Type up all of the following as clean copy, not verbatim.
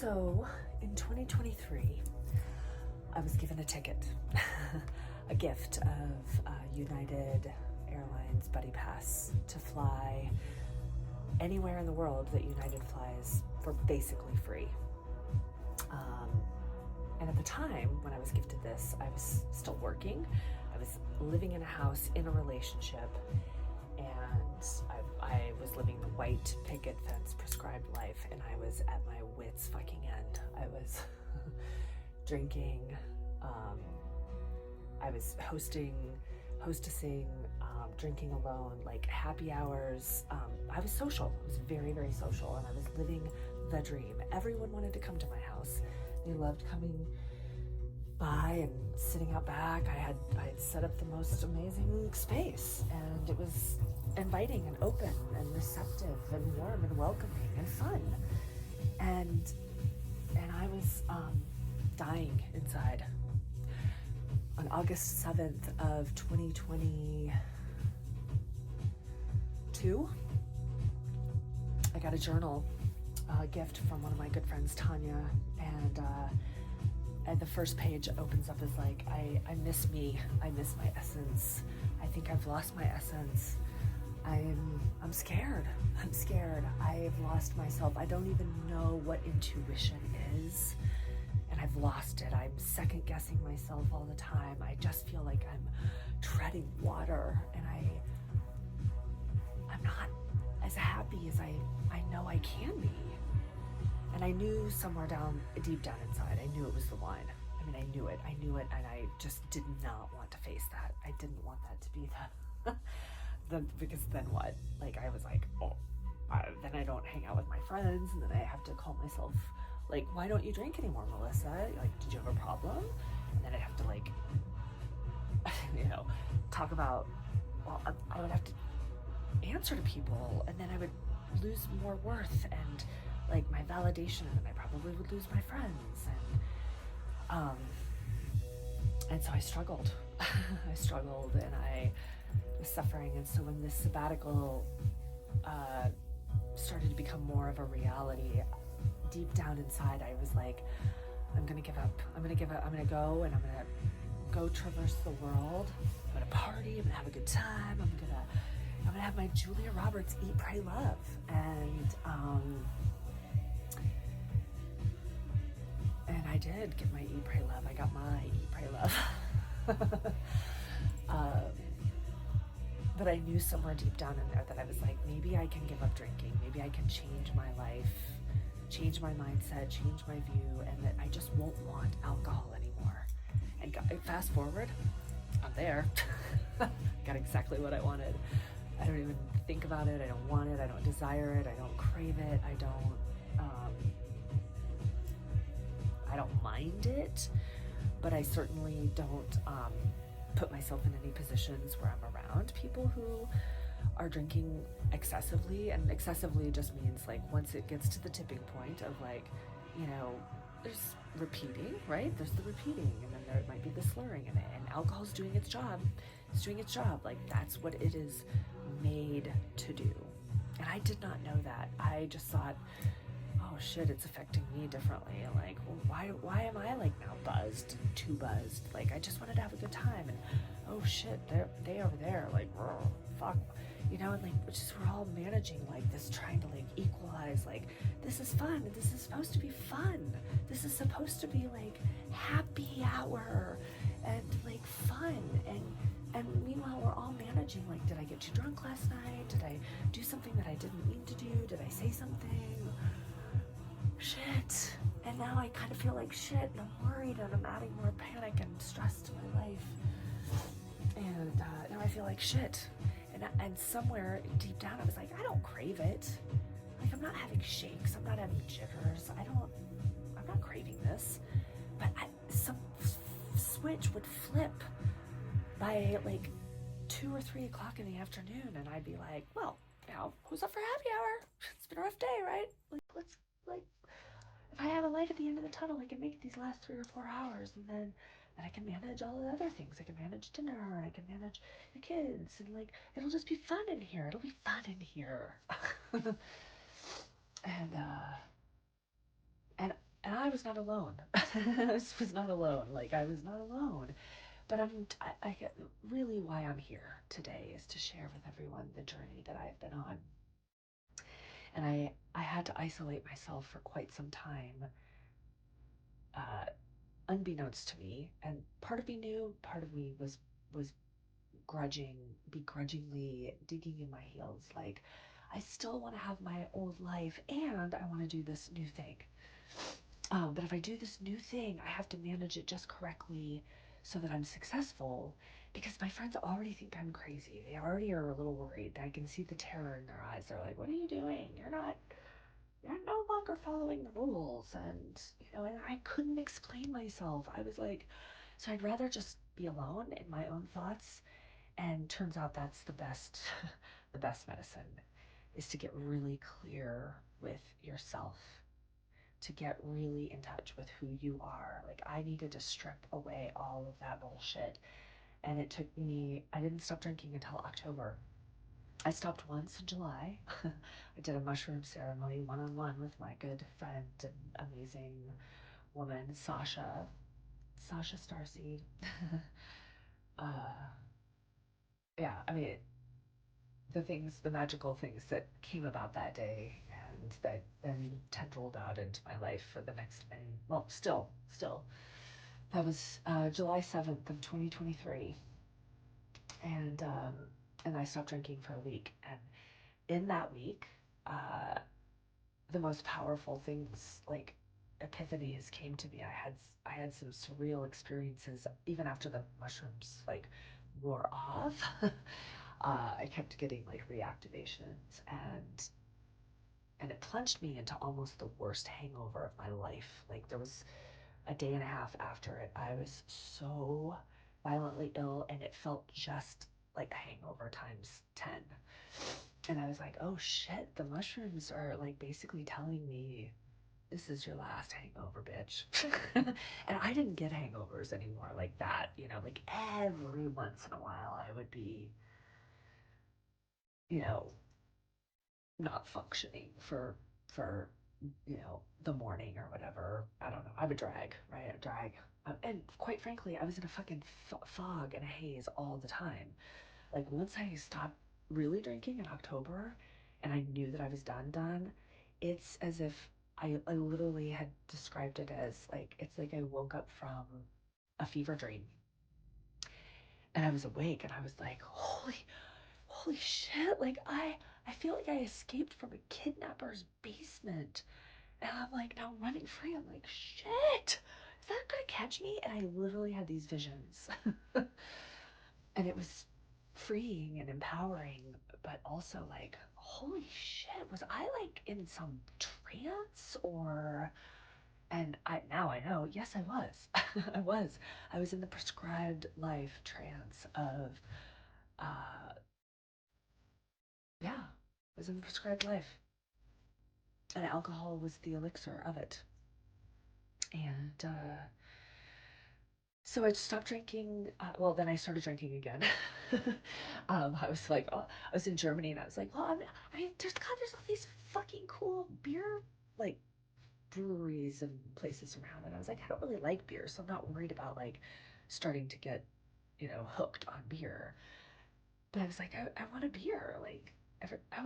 So in 2023, I was given a ticket, a gift of United Airlines Buddy Pass to fly anywhere in the world that United flies for basically free. And at the time when I was gifted this, I was still working. I was living in a house in a relationship, and I was living the white picket fence prescribed life, and I was at my wit's fucking end. I was drinking, I was hostessing, drinking alone, like happy hours. I was social. I was very, very social, and I was living the dream. Everyone wanted to come to my house. They loved coming by and sitting out back. I had set up the most amazing space, and it was inviting and open and receptive and warm and welcoming and fun. And I was dying inside. On August 7th of 2022, I got a journal, gift from one of my good friends, Tanya, and the first page opens up as like, I miss me, I miss my essence. I think I've lost my essence. I'm scared. I've lost myself. I don't even know what intuition is, and I've lost it. I'm second guessing myself all the time. I just feel like I'm treading water, and I'm not as happy as I know I can be. And I knew somewhere deep down inside, I knew it was the wine. I mean, I knew it, and I just did not want to face that. I didn't want that to be because then what? Like, I was like, then I don't hang out with my friends, and then I have to call myself, like, why don't you drink anymore, Melissa? Like, did you have a problem? And then I'd have to, like, talk about, well, I would have to answer to people, and then I would lose more worth and like my validation, and then I probably would lose my friends, and so I struggled. I struggled, and I was suffering. And so when this sabbatical started to become more of a reality, deep down inside, I was like, I'm gonna give up. I'm gonna go, and I'm gonna go traverse the world. I'm gonna party. I'm gonna have a good time. I'm gonna have my Julia Roberts Eat, Pray, Love, and I did get my Eat, Pray, Love. I got my Eat, Pray, Love. But I knew somewhere deep down in there that I was like, maybe I can give up drinking. Maybe I can change my life, change my mindset, change my view, and that I just won't want alcohol anymore. And fast forward, I'm there. Got exactly what I wanted. I don't even think about it. I don't want it. I don't desire it. I don't crave it. I don't mind it, but I certainly don't put myself in any positions where I'm around people who are drinking excessively. And excessively just means, like, once it gets to the tipping point of, like, there's repeating, right? There's the repeating, and then there might be the slurring in it, and alcohol's doing its job. It's doing its job. Like, that's what it is made to do. And I did not know that. I just thought, oh shit, it's affecting me differently. And like, well, why am I like now too buzzed? Like, I just wanted to have a good time, and oh shit, they over there, like, fuck, and like, we're all managing like this, trying to like equalize, like, this is fun, this is supposed to be fun, this is supposed to be like happy hour and like fun, and meanwhile we're all managing, like, did I get too drunk last night? Did I do something that I didn't mean to do? Did I say something? Shit. And now I kind of feel like shit, and I'm worried, and I'm adding more panic and stress to my life. And now I feel like shit. And somewhere deep down I was like, I don't crave it. Like, I'm not having shakes, I'm not having jitters, I'm not craving this. But some switch would flip by like 2 or 3 o'clock in the afternoon, and I'd be like, well, who's up for happy hour? It's been a rough day, right? Like, let's, like, if I have a light at the end of the tunnel, I can make these last 3 or 4 hours, and then I can manage all the other things. I can manage dinner, and I can manage the kids, and like, it'll just be fun in here. It'll be fun in here. And And I was not alone. I was not alone. Like, I was not alone. But really why I'm here today is to share with everyone the journey that I've been on. And I had to isolate myself for quite some time, uh, unbeknownst to me. And part of me knew, part of me was begrudgingly digging in my heels. Like, I still want to have my old life and I want to do this new thing. But if I do this new thing, I have to manage it just correctly so that I'm successful, because my friends already think I'm crazy. They already are a little worried. I can see the terror in their eyes. They're like, what are you doing? You're no longer following the rules. And I couldn't explain myself. I was like, so I'd rather just be alone in my own thoughts. And turns out that's the best, the best medicine is to get really clear with yourself, to get really in touch with who you are. Like, I needed to strip away all of that bullshit. And it took me, I didn't stop drinking until October. I stopped once in July. I did a mushroom ceremony one-on-one with my good friend and amazing woman, Sasha Starseed. uh, yeah, I mean, the magical things that came about that day and that then tendrilled out into my life for the next many, well, still. That was July 7th of 2023. And I stopped drinking for a week. And in that week, the most powerful things, like epiphanies, came to me. I had some surreal experiences even after the mushrooms like wore off. I kept getting like reactivations, and it plunged me into almost the worst hangover of my life. Like, there was a day and a half after it, I was so violently ill, and it felt just like a hangover times 10. And I was like, oh shit, the mushrooms are like basically telling me this is your last hangover, bitch. And I didn't get hangovers anymore like that, like every once in a while I would be, you know, not functioning for the morning or whatever. I don't know. I would drag, right? I drag. And quite frankly, I was in a fucking fog and a haze all the time. Like, once I stopped really drinking in October and I knew that I was done, it's as if I literally had described it as like, it's like I woke up from a fever dream and I was awake and I was like, holy shit. Like, I feel like I escaped from a kidnapper's basement. And I'm like now running free. I'm like, shit, is that gonna catch me? And I literally had these visions. And it was freeing and empowering, but also like, holy shit, was I like in some trance or, and now I know, yes, I was. I was in the prescribed life trance of, yeah, I was in the prescribed life. And alcohol was the elixir of it. And so I stopped drinking. Well, then I started drinking again. I was like, oh, I was in Germany and I was like, well, there's all these fucking cool beer, like, breweries and places around. And I was like, I don't really like beer, so I'm not worried about like starting to get, hooked on beer. But I was like, I want a beer. Like,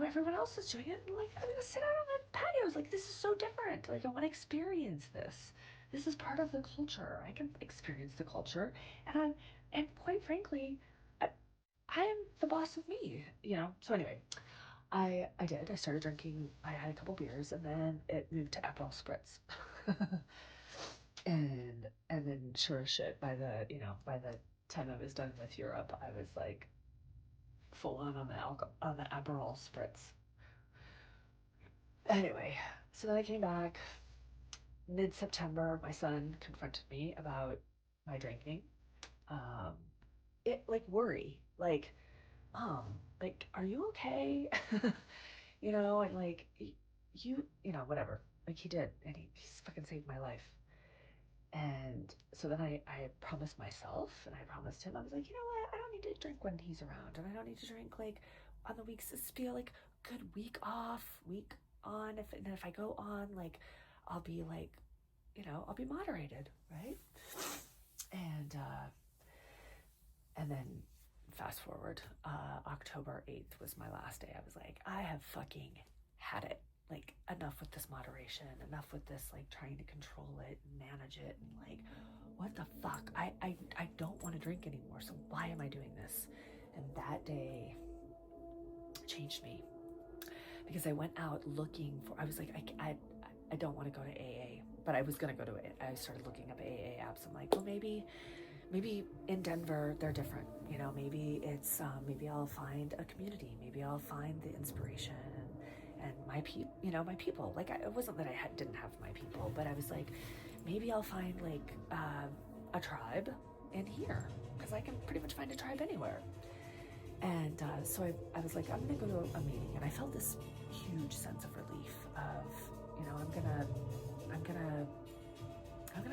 everyone else is doing it. And like, I'm gonna sit out on the patio. I was like, this is so different. Like, I want to experience this. This is part of the culture. I can experience the culture, and quite frankly, I am the boss of me. So anyway, I did. I started drinking. I had a couple beers, and then it moved to Aperol spritz. and then sure as shit, by the time I was done with Europe, I was like full on the Aperol spritz. Anyway, so then I came back mid-September. My son confronted me about my drinking. Um, it like worry, like, like, are you okay? And like, whatever. Like, he did, and he's fucking saved my life. And so then I promised myself, and I promised him, I was like, you know what? I don't need to drink when he's around, and I don't need to drink like on the weeks. Just feel like good week off, week on. And then if I go on, like, I'll be like I'll be moderated, right? And then fast forward, October 8th was my last day. I was like, I have fucking had it. Like, enough with this moderation, enough with this, like, trying to control it and manage it, and like, what the fuck? I don't want to drink anymore, so why am I doing this? And that day changed me, because I went out looking for, I was like, I don't want to go to AA, but I was going to go to it. I started looking up AA apps. I'm like, well, maybe in Denver, they're different. Maybe it's, maybe I'll find a community. Maybe I'll find the inspiration and my people. Like, it wasn't that I didn't have my people, but I was like, maybe I'll find like a tribe in here, because I can pretty much find a tribe anywhere. And so I was like, I'm gonna go to a meeting, and I felt this huge sense of relief of, I'm gonna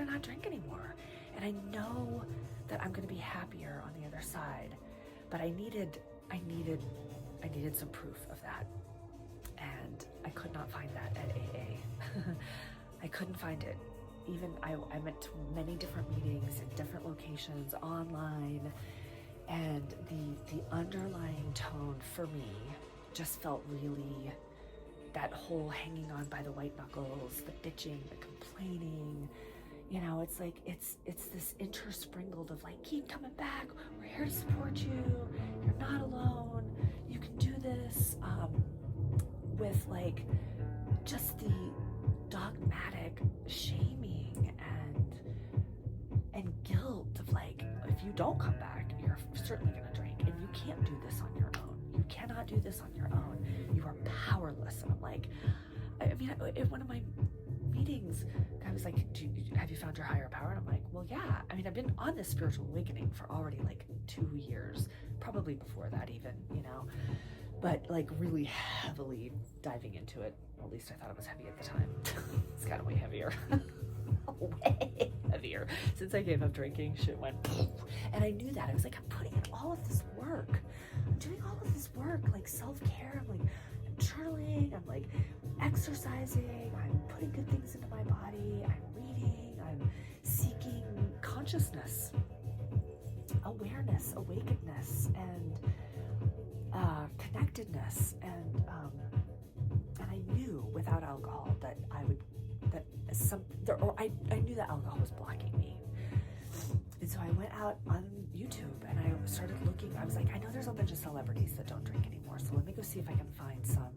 not drink anymore, and I know that I'm gonna be happier on the other side. But I needed some proof of that, and I could not find that at AA. I couldn't find it. Even I went to many different meetings in different locations online, and the underlying tone for me just felt really that whole hanging on by the white knuckles, the bitching, the complaining. It's like, it's this intersprinkled of like, keep coming back, we're here to support you, you're not alone, you can do this, with like just the dogmatic shaming and guilt of like, if you don't come back, you're certainly gonna drink, and you can't do this on your own. You cannot do this on your own. You are powerless. And I'm like, I mean, in one of my meetings, I was like, have you found your higher power? And I'm like, well, yeah. I mean, I've been on this spiritual awakening for already like 2 years, probably before that even, but like really heavily diving into it. At least I thought it was heavy at the time. It's gotten way heavier. Way heavier. Since I gave up drinking, shit went, and I knew that. I was like, I'm putting in all of this work. I'm doing all of this work, like self-care. I'm like, I'm journaling, I'm like exercising, I'm putting good things into my body, I'm reading, I'm seeking consciousness, awareness, awakenedness, and connectedness, and I knew without alcohol that I knew that alcohol was blocking me. And so I went out on YouTube and I started looking. I was like, I know there's a bunch of celebrities that don't drink anymore, so let me go see if I can find some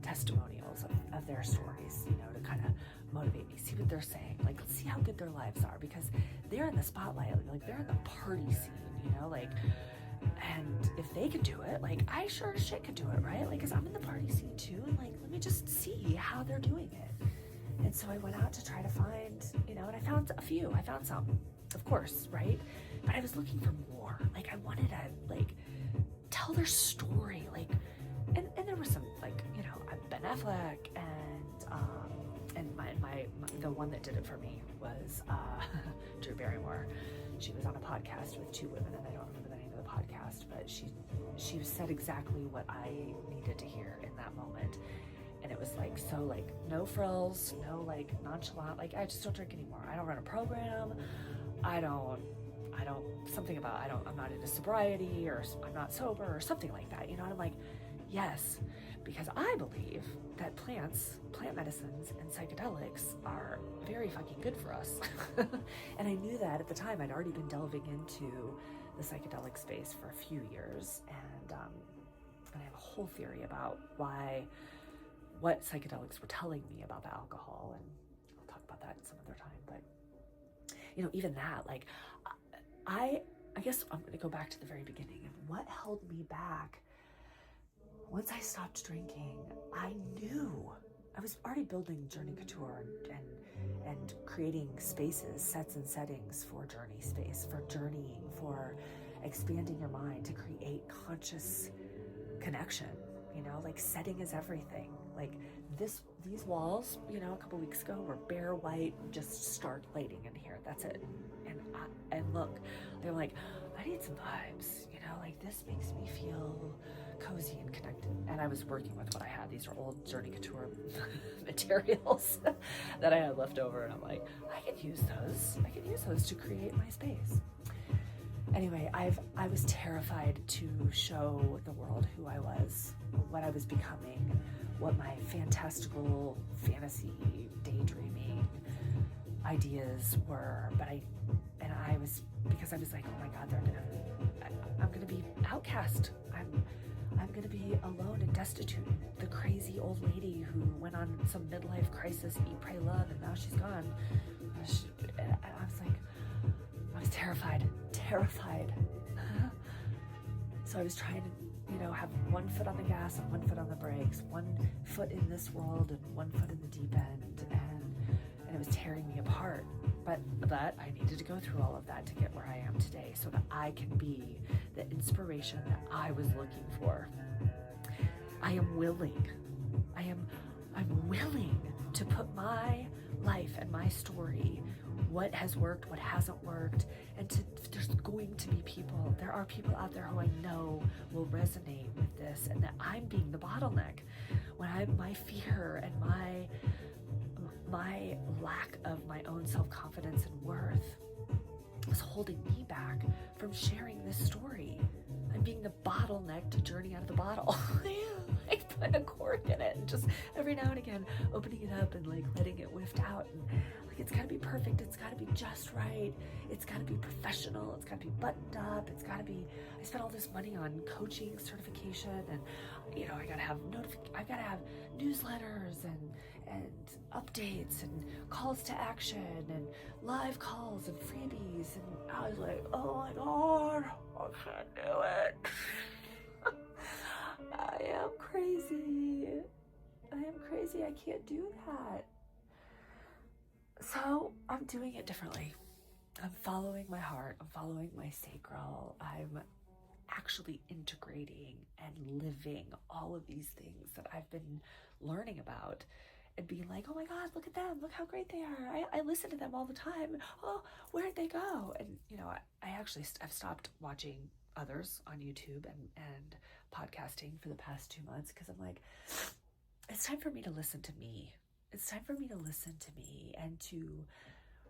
testimonials of their stories, to kind of motivate me, see what they're saying, like, let's see how good their lives are, because they're in the spotlight, like they're in the party scene, like, and if they could do it, like, I sure as shit could do it, right? Like, because I'm in the party scene too, and like, let me just see how they're doing it. And so I went out to try to find, and I found a few. I found some, of course, right? But I was looking for more. Like, I wanted to, like, tell their story. Like, and there was some, like, Ben Affleck, and my the one that did it for me was Drew Barrymore. She was on a podcast with 2 women, and I don't remember the name of the podcast, but she said exactly what I needed to hear in that moment. And it was like, so like, no frills, no like nonchalant, like, I just don't drink anymore. I don't run a program. I'm not into sobriety, or I'm not sober, or something like that, and I'm like, yes, because I believe that plant medicines and psychedelics are very fucking good for us. And I knew that at the time. I'd already been delving into the psychedelic space for a few years, and I have a whole theory about what psychedelics were telling me about the alcohol, and I'll talk about that some other time. But even that, like, I guess I'm going to go back to the very beginning, and what held me back. Once I stopped drinking, I knew I was already building Journey Couture and creating spaces, sets and settings for journey space, for journeying, for expanding your mind to create conscious connection. Like, setting is everything. Like, these walls, a couple weeks ago were bare white, just start lighting in here. That's it. And look, they're like, I need some vibes. Like, this makes me feel cozy and connected. and I was working with what I had. These are old Journey Couture materials that I had left over, and I'm like, I could use those to create my space. Anyway, I was terrified to show the world who I was, what I was becoming, what my fantastical fantasy daydreaming ideas were. Because I was like, oh my God, I'm gonna be outcast. I'm gonna be alone and destitute. The crazy old lady who went on some midlife crisis, eat, pray, love, and now she's gone. I was terrified. So I was trying to, have one foot on the gas and one foot on the brakes, one foot in this world and one foot in the deep end, and it was tearing me apart. But I needed to go through all of that to get where I am today, so that I can be the inspiration that I was looking for. I'm willing to put my life and my story, what has worked, what hasn't worked, and there's going to be people. There are people out there who I know will resonate with this, and that I'm being the bottleneck when my fear and my lack of my own self-confidence and worth was holding me back from sharing this story. I'm being the bottleneck to journey out of the bottle. Like putting a cork in it and just every now and again opening it up and like letting it whiff out, and like it's gotta be perfect, it's gotta be just right, it's gotta be professional, it's gotta be buttoned up, it's gotta be, I spent all this money on coaching certification, and I gotta have newsletters and updates and calls to action and live calls and freebies, and I was like, oh my God, I can't do it. I am crazy, I can't do that. So I'm doing it differently. I'm following my heart, I'm following my sacral, I'm actually integrating and living all of these things that I've been learning about, and being like, oh my God, look at them, look how great they are. I listen to them all the time. Oh, where'd they go? And I've stopped watching others on YouTube and podcasting for the past 2 months, because I'm like, it's time for me to listen to me. It's time for me to listen to me and to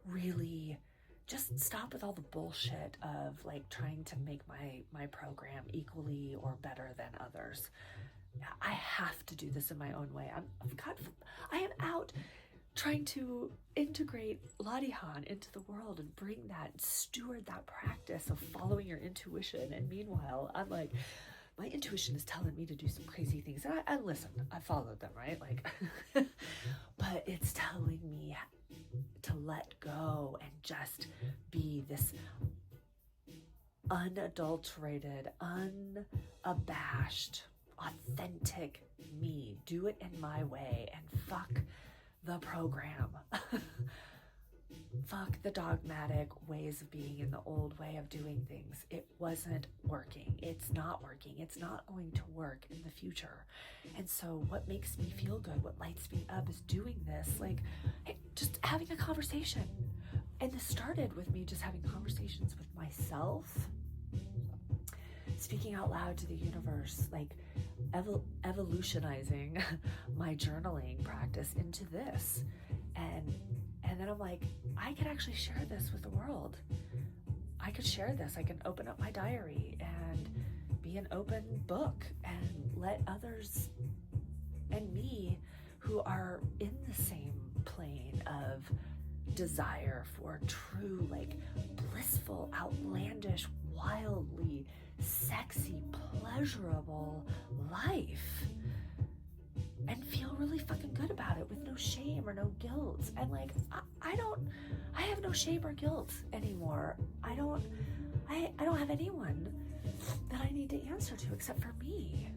really just stop with all the bullshit of like trying to make my program equally or better than others. I have to do this in my own way. I am out trying to integrate Ladihan into the world and bring that, steward that practice of following your intuition. And meanwhile, I'm like, my intuition is telling me to do some crazy things. And I listen, I followed them, right? Like, but it's telling me to let go and just be this unadulterated, unabashed, authentic me. Do it in my way, and fuck the program. Fuck the dogmatic ways of being in the old way of doing things. It wasn't working. It's not working. It's not going to work in the future. And so what makes me feel good, what lights me up, is doing this, like, hey, just having a conversation. And this started with me just having conversations with myself, speaking out loud to the universe, like evolutionizing my journaling practice into this. And then I'm like, I could actually share this with the world. I could share this. I can open up my diary and be an open book and let others and me who are in the same plane of desire for true, like, blissful, outlandish, wildly sexy, pleasurable life, and feel really fucking good about it with no shame or no guilt. And like, I have no shame or guilt anymore. I don't have anyone that I need to answer to except for me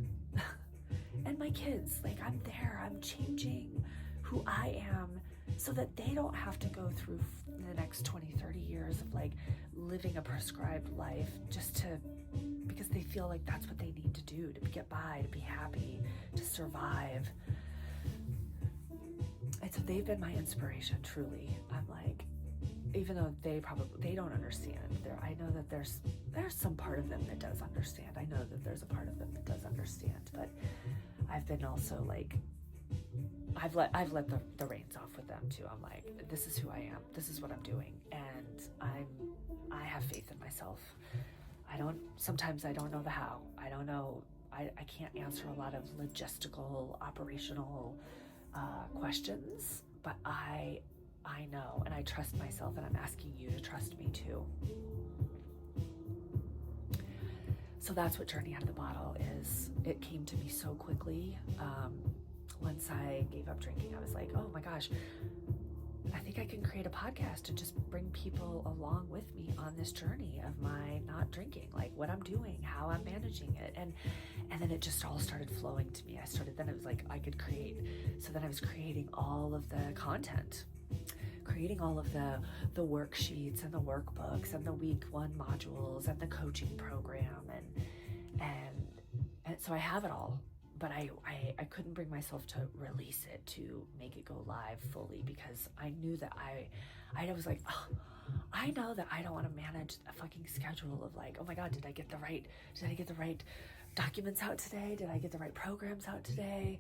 and my kids. Like, I'm there, I'm changing who I am so that they don't have to go through the next 20, 30 years of like living a prescribed life because they feel like that's what they need to do to get by, to be happy, to survive. And so they've been my inspiration, truly. I'm like, even though they don't understand, I know that there's some part of them that does understand. I know that there's a part of them that does understand, but been also like, I've let the reins off with them too. I'm like, this is who I am. This is what I'm doing. And I have faith in myself. Sometimes I don't know the how. I don't know. I can't answer a lot of logistical, operational questions, but I know, and I trust myself, and I'm asking you to trust me too. So that's what Journey Out of the Bottle is. It came to me so quickly. Once I gave up drinking, I was like, oh my gosh, I think I can create a podcast to just bring people along with me on this journey of my not drinking, like what I'm doing, how I'm managing it. And then it just all started flowing to me. Then it was like I could create. So then I was creating all of the content, creating all of the worksheets and the workbooks and the week 1 modules and the coaching program. And so I have it all. But I couldn't bring myself to release it, to make it go live fully, because I knew that I was like, oh, I know that I don't want to manage a fucking schedule of like, oh my God, did I get the right documents out today? Did I get the right programs out today?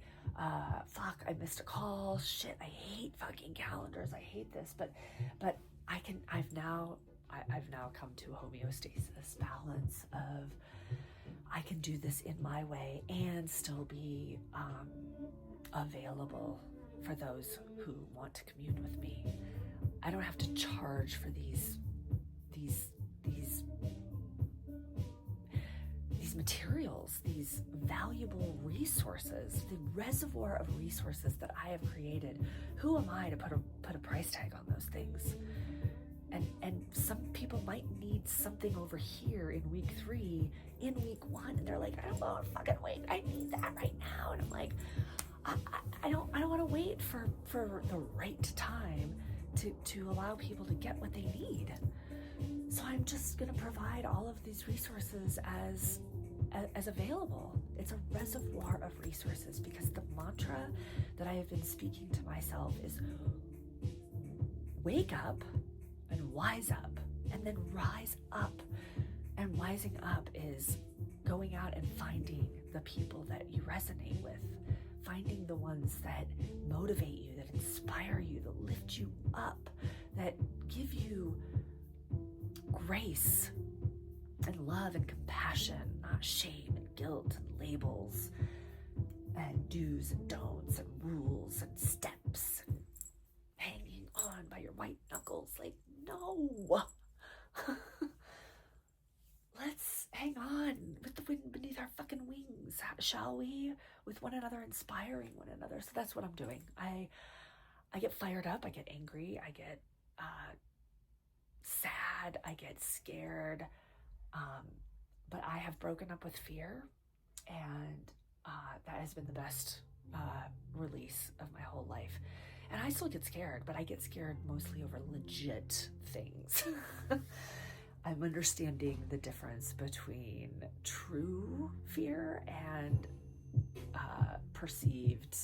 Fuck, I missed a call. Shit, I hate fucking calendars. I hate this. But I've now come to homeostasis, balance of, I can do this in my way and still be available for those who want to commune with me. I don't have to charge for these materials, these valuable resources, the reservoir of resources that I have created. Who am I to put a price tag on those things? And some people might need something over here in week 3, in week 1, and they're like, I don't want to fucking wait. I need that right now. And I'm like, I don't want to wait for the right time to allow people to get what they need. So I'm just gonna provide all of these resources as available. It's a reservoir of resources, because the mantra that I have been speaking to myself is wake up and wise up, and then rise up. And wising up is going out and finding the people that you resonate with, finding the ones that motivate you, that inspire you, that lift you up, that give you grace and love and compassion, not shame and guilt and labels and do's and don'ts and rules and steps and hanging on by your white knuckles. Like, no. Let's hang on with the wind beneath our fucking wings, shall we? With one another, inspiring one another. So that's what I'm doing. I get fired up, I get angry, I get sad, I get scared. But I have broken up with fear, and that has been the best release of my whole life. And I still get scared, but I get scared mostly over legit things. I'm understanding the difference between true fear and perceived,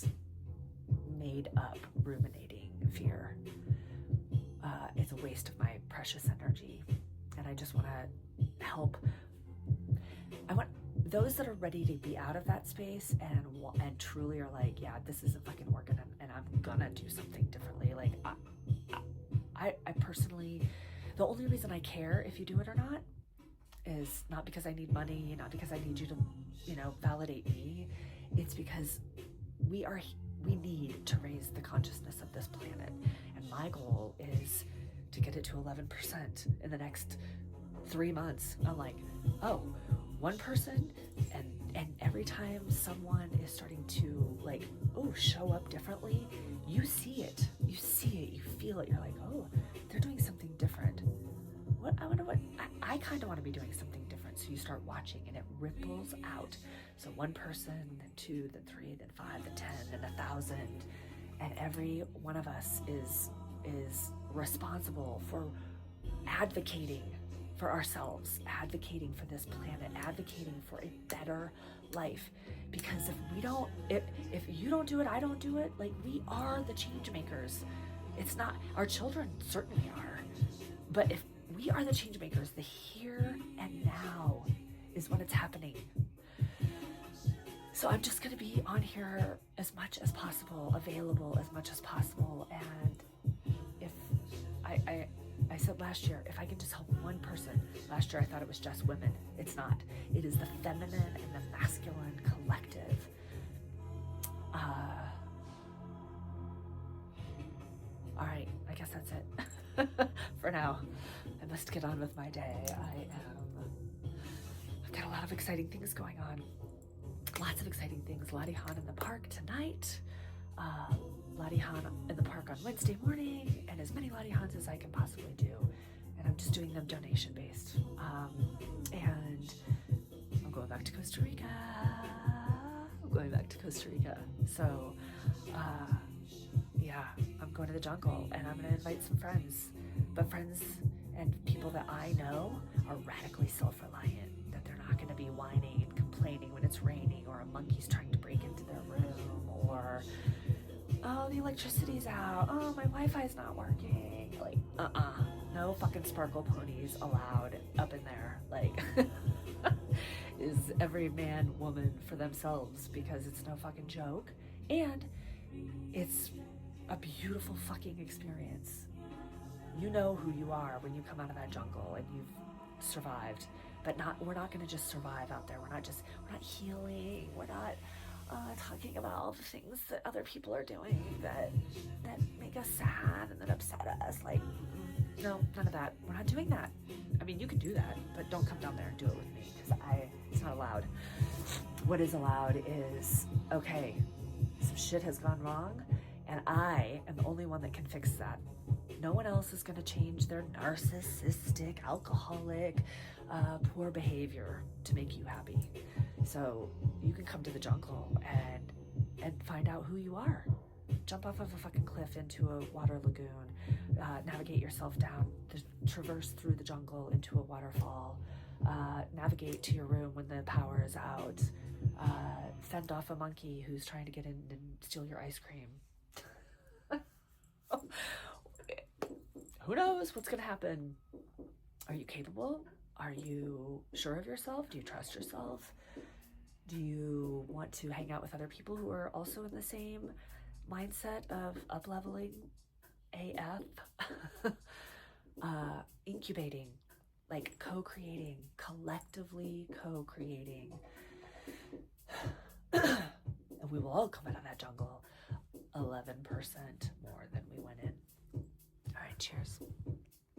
made up, ruminating fear. It's a waste of my precious energy. And I just want to help. I want those that are ready to be out of that space and truly are like, yeah, this isn't fucking working, and I'm gonna do something differently. Like, I personally, the only reason I care if you do it or not is not because I need money, not because I need you to, validate me. It's because we need to raise the consciousness of this planet. And my goal is to get it to 11% in the next 3 months. I'm like, oh, one person, and every time someone is starting to show up differently, you see it, you feel it. You're like, oh, they're doing something different. I kind of want to be doing something different. So you start watching, and it ripples out. So one person, then 2, then 3, then 5, then 10, then 1,000, and every one of us is responsible for advocating for ourselves, advocating for this planet, advocating for a better life. Because if you don't do it, I don't do it. Like, we are the change makers. It's not, our children certainly are, but if we are the change makers, the here and now is when it's happening. So I'm just going to be on here as much as possible, available as much as possible. And if I said last year, if I can just help one person, last year I thought it was just women. It's not. It is the feminine and the masculine collective. All right, I guess that's it for now. I must get on with my day. I've got a lot of exciting things going on. Lots of exciting things. LiVing in the park tonight. LiVing in the park on Wednesday morning, and as many LiVings as I can possibly do. And I'm just doing them donation based. And I'm going back to Costa Rica. So, yeah, I'm going to the jungle, and I'm going to invite some friends. But friends and people that I know are radically self-reliant, that they're not going to be whining and complaining when it's raining, or a monkey's trying to break into their room, or, oh, the electricity's out, oh, my Wi-Fi's not working. Like, no fucking sparkle ponies allowed up in there. Like, is every man, woman for themselves, because it's no fucking joke. And it's a beautiful fucking experience. You know who you are when you come out of that jungle and you've survived. But we're not going to just survive out there. We're not healing. We're not talking about all the things that other people are doing that make us sad and that upset us. Like, no, none of that. We're not doing that. I mean, you can do that, but don't come down there and do it with me, because it's not allowed. What is allowed is, okay, some shit has gone wrong, and I am the only one that can fix that. No one else is going to change their narcissistic, alcoholic, poor behavior to make you happy. So you can come to the jungle and find out who you are. Jump off of a fucking cliff into a water lagoon, navigate yourself down, traverse through the jungle into a waterfall, navigate to your room when the power is out, fend off a monkey who's trying to get in and steal your ice cream. Who knows what's going to happen? Are you capable? Are you sure of yourself? Do you trust yourself? Do you want to hang out with other people who are also in the same mindset of up-leveling AF? Incubating, like co-creating, collectively co-creating. And we will all come out of that jungle 11% more than we went in. All right, cheers.